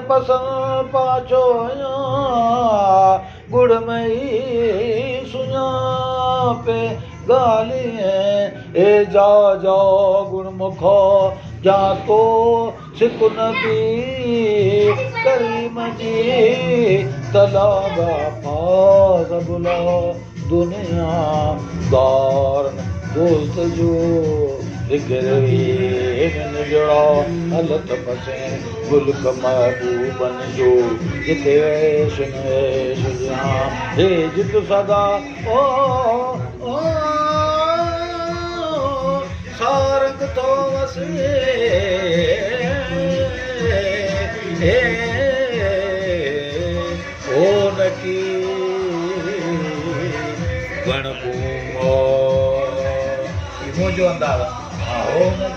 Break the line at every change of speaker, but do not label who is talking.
पसंद पाचो गुड़ में सुना पे गालियां ए जा गुणमुखो जाको सिक नबी करीम जी तलाबा फाज बुला दुनिया दार दोस्त जो हलत फसे गुल महबूबन जो जिते ऐश नैश जहां हे जित सदा ओ सारंग तो वसे ओ नकी गण जो अंदाज़